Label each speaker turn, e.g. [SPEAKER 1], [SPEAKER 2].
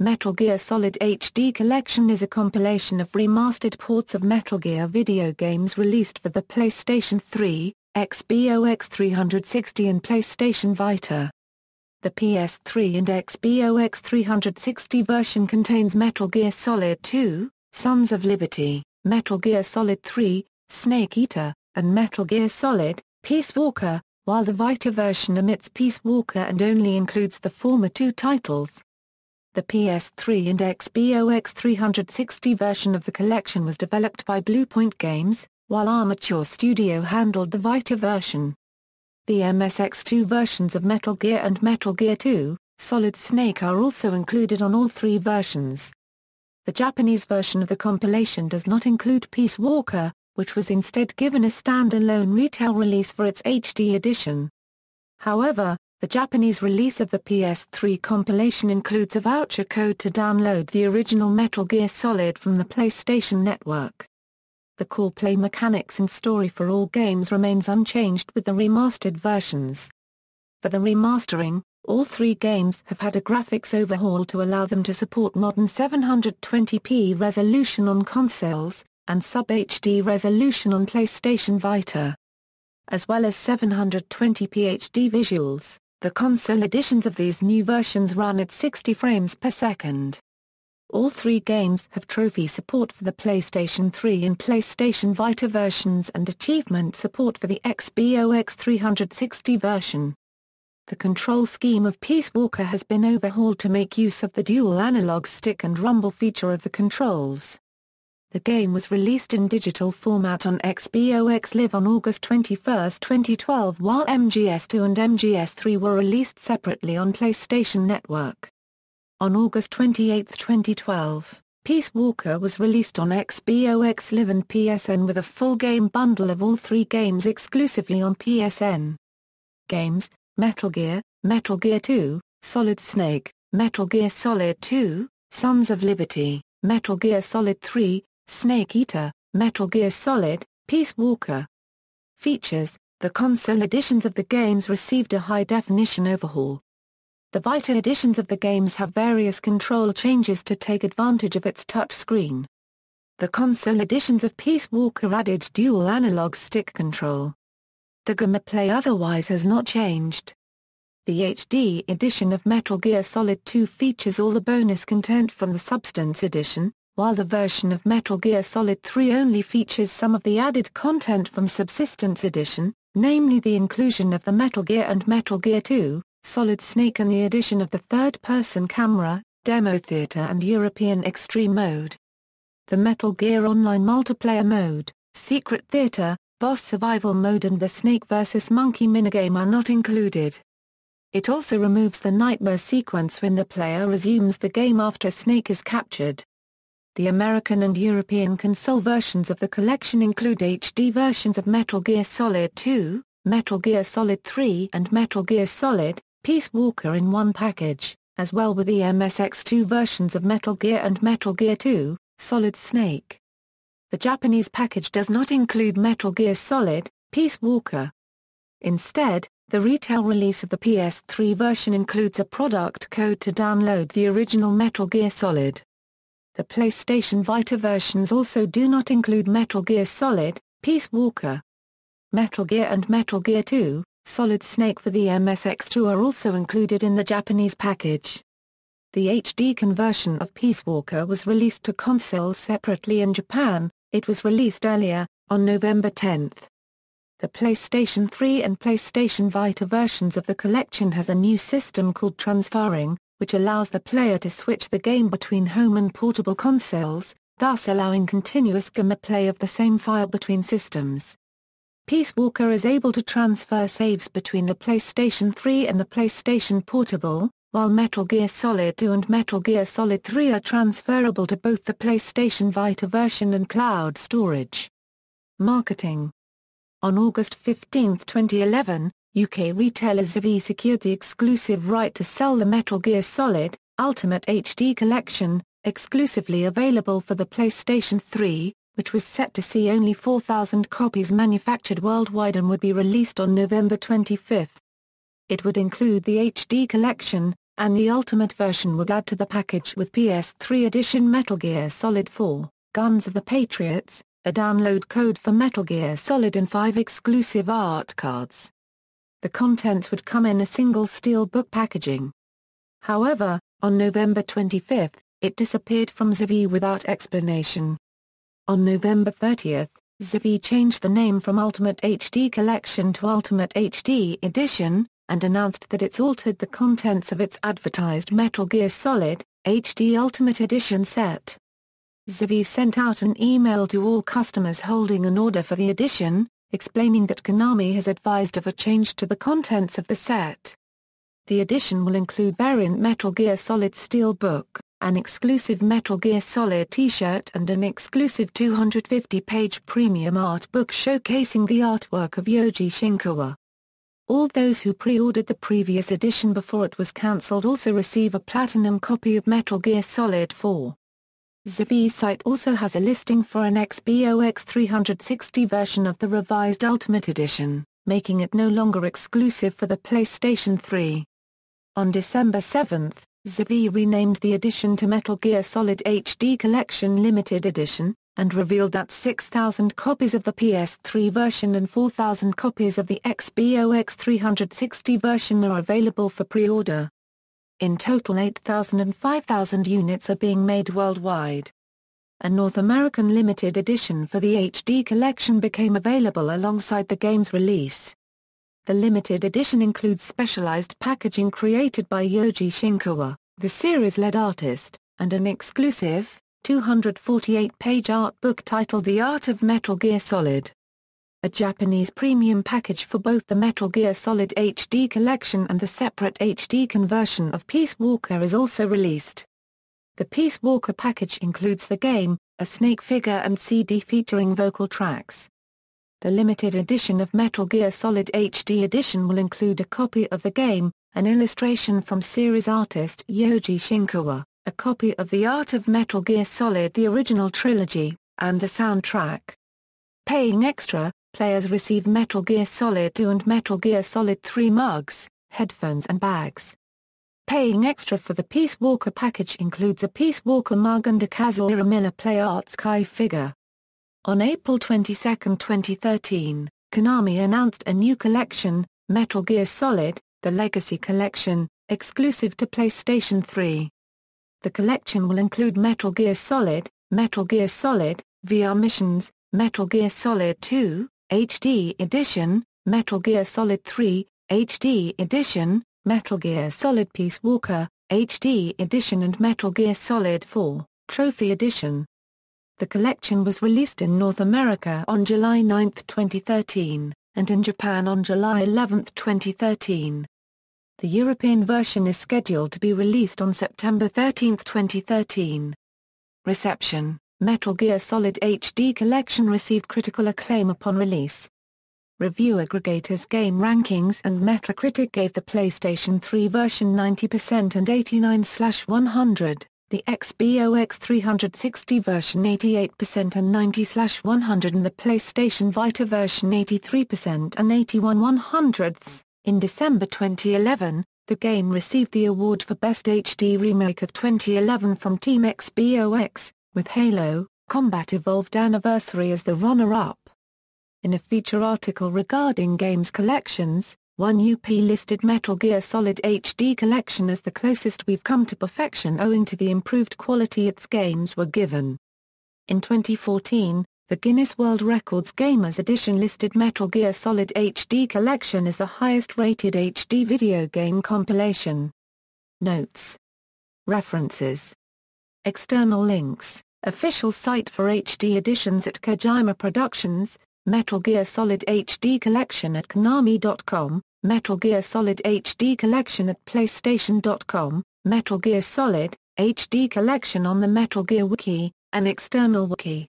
[SPEAKER 1] Metal Gear Solid HD Collection is a compilation of remastered ports of Metal Gear video games released for the PlayStation 3, Xbox 360 and PlayStation Vita. The PS3 and Xbox 360 version contains Metal Gear Solid 2, Sons of Liberty, Metal Gear Solid 3, Snake Eater, and Metal Gear Solid, Peace Walker, while the Vita version omits Peace Walker and only includes the former two titles. The PS3 and Xbox 360 version of the collection was developed by Bluepoint Games, while Armature Studio handled the Vita version. The MSX2 versions of Metal Gear and Metal Gear 2, Solid Snake are also included on all three versions. The Japanese version of the compilation does not include Peace Walker, which was instead given a standalone retail release for its HD edition. However, the Japanese release of the PS3 compilation includes a voucher code to download the original Metal Gear Solid from the PlayStation Network. The core play mechanics and story for all games remains unchanged with the remastered versions. For the remastering, all three games have had a graphics overhaul to allow them to support modern 720p resolution on consoles, and Sub-HD resolution on PlayStation Vita. As well as 720p HD visuals, the console editions of these new versions run at 60 frames per second. All three games have trophy support for the PlayStation 3 and PlayStation Vita versions and achievement support for the Xbox 360 version. The control scheme of Peace Walker has been overhauled to make use of the dual analog stick and rumble feature of the controls. The game was released in digital format on Xbox Live on August 21, 2012, while MGS2 and MGS3 were released separately on PlayStation Network. On August 28, 2012, Peace Walker was released on Xbox Live and PSN with a full game bundle of all three games exclusively on PSN. Games: Metal Gear, Metal Gear 2, Solid Snake, Metal Gear Solid 2, Sons of Liberty, Metal Gear Solid 3, Snake Eater, Metal Gear Solid, Peace Walker. Features: the console editions of the games received a high-definition overhaul. The Vita editions of the games have various control changes to take advantage of its touchscreen. The console editions of Peace Walker added dual analog stick control. The gameplay otherwise has not changed. The HD edition of Metal Gear Solid 2 features all the bonus content from the Substance edition, while the version of Metal Gear Solid 3 only features some of the added content from Subsistence edition, namely the inclusion of the Metal Gear and Metal Gear 2, Solid Snake and the addition of the third-person camera, Demo Theater and European Extreme Mode. The Metal Gear Online multiplayer mode, Secret Theater, Boss Survival Mode and the Snake vs. Monkey minigame are not included. It also removes the nightmare sequence when the player resumes the game after Snake is captured. The American and European console versions of the collection include HD versions of Metal Gear Solid 2, Metal Gear Solid 3 and Metal Gear Solid, Peace Walker in one package, as well with the MSX2 versions of Metal Gear and Metal Gear 2, Solid Snake. The Japanese package does not include Metal Gear Solid, Peace Walker. Instead, the retail release of the PS3 version includes a product code to download the original Metal Gear Solid. The PlayStation Vita versions also do not include Metal Gear Solid, Peace Walker. Metal Gear and Metal Gear 2, Solid Snake for the MSX2 are also included in the Japanese package. The HD conversion of Peace Walker was released to consoles separately in Japan. It was released earlier, on November 10. The PlayStation 3 and PlayStation Vita versions of the collection has a new system called transferring, which allows the player to switch the game between home and portable consoles, thus allowing continuous gameplay of the same file between systems. Peace Walker is able to transfer saves between the PlayStation 3 and the PlayStation Portable, while Metal Gear Solid 2 and Metal Gear Solid 3 are transferable to both the PlayStation Vita version and cloud storage. Marketing. On August 15, 2011, UK retailer Zavvi secured the exclusive right to sell the Metal Gear Solid Ultimate HD Collection, exclusively available for the PlayStation 3, which was set to see only 4,000 copies manufactured worldwide and would be released on November 25. It would include the HD Collection, and the Ultimate version would add to the package with PS3 edition Metal Gear Solid 4, Guns of the Patriots, a download code for Metal Gear Solid and 5 exclusive art cards. The contents would come in a single steelbook packaging. However, on November 25, it disappeared from Xavi without explanation. On November 30, Xavi changed the name from Ultimate HD Collection to Ultimate HD Edition, and announced that it's altered the contents of its advertised Metal Gear Solid HD Ultimate Edition set. Xavi sent out an email to all customers holding an order for the edition, explaining that Konami has advised of a change to the contents of the set. The edition will include variant Metal Gear Solid Steelbook, an exclusive Metal Gear Solid t-shirt and an exclusive 250-page premium art book showcasing the artwork of Yoji Shinkawa. All those who pre-ordered the previous edition before it was cancelled also receive a platinum copy of Metal Gear Solid 4. Xavi's site also has a listing for an Xbox 360 version of the revised Ultimate Edition, making it no longer exclusive for the PlayStation 3. On December 7, Xavi renamed the edition to Metal Gear Solid HD Collection Limited Edition, and revealed that 6,000 copies of the PS3 version and 4,000 copies of the Xbox 360 version are available for pre-order. In total 8,000 and 5,000 units are being made worldwide. A North American limited edition for the HD collection became available alongside the game's release. The limited edition includes specialized packaging created by Yoji Shinkawa, the series lead artist, and an exclusive, 248-page art book titled The Art of Metal Gear Solid. A Japanese premium package for both the Metal Gear Solid HD collection and the separate HD conversion of Peace Walker is also released. The Peace Walker package includes the game, a snake figure and CD featuring vocal tracks. The limited edition of Metal Gear Solid HD Edition will include a copy of the game, an illustration from series artist Yoji Shinkawa, a copy of The Art of Metal Gear Solid The Original Trilogy, and the soundtrack. Paying extra, players receive Metal Gear Solid 2 and Metal Gear Solid 3 mugs, headphones and bags. Paying extra for the Peace Walker package includes a Peace Walker mug and a Kazuhira Miller Play Arts Kai figure. On April 22, 2013, Konami announced a new collection, Metal Gear Solid, the Legacy Collection, exclusive to PlayStation 3. The collection will include Metal Gear Solid, VR Missions, Metal Gear Solid 2, HD Edition, Metal Gear Solid 3, HD Edition, Metal Gear Solid Peace Walker, HD Edition and Metal Gear Solid 4, Trophy Edition. The collection was released in North America on July 9, 2013, and in Japan on July 11, 2013. The European version is scheduled to be released on September 13, 2013. Reception: Metal Gear Solid HD Collection received critical acclaim upon release. Review aggregators Game Rankings and Metacritic gave the PlayStation 3 version 90% and 89/100. The Xbox 360 version 88% and 90/100 and the PlayStation Vita version 83% and 81/100. In December 2011, the game received the award for Best HD Remake of 2011 from Team Xbox, with Halo: Combat Evolved Anniversary as the runner-up. In a feature article regarding games collections, 1UP listed Metal Gear Solid HD Collection as the closest we've come to perfection owing to the improved quality its games were given. In 2014, the Guinness World Records Gamers Edition listed Metal Gear Solid HD Collection as the highest-rated HD video game compilation. Notes. References. External links: official site for HD editions at Kojima Productions, Metal Gear Solid HD Collection at Konami.com, Metal Gear Solid HD Collection at PlayStation.com, Metal Gear Solid HD Collection on the Metal Gear Wiki, an external wiki.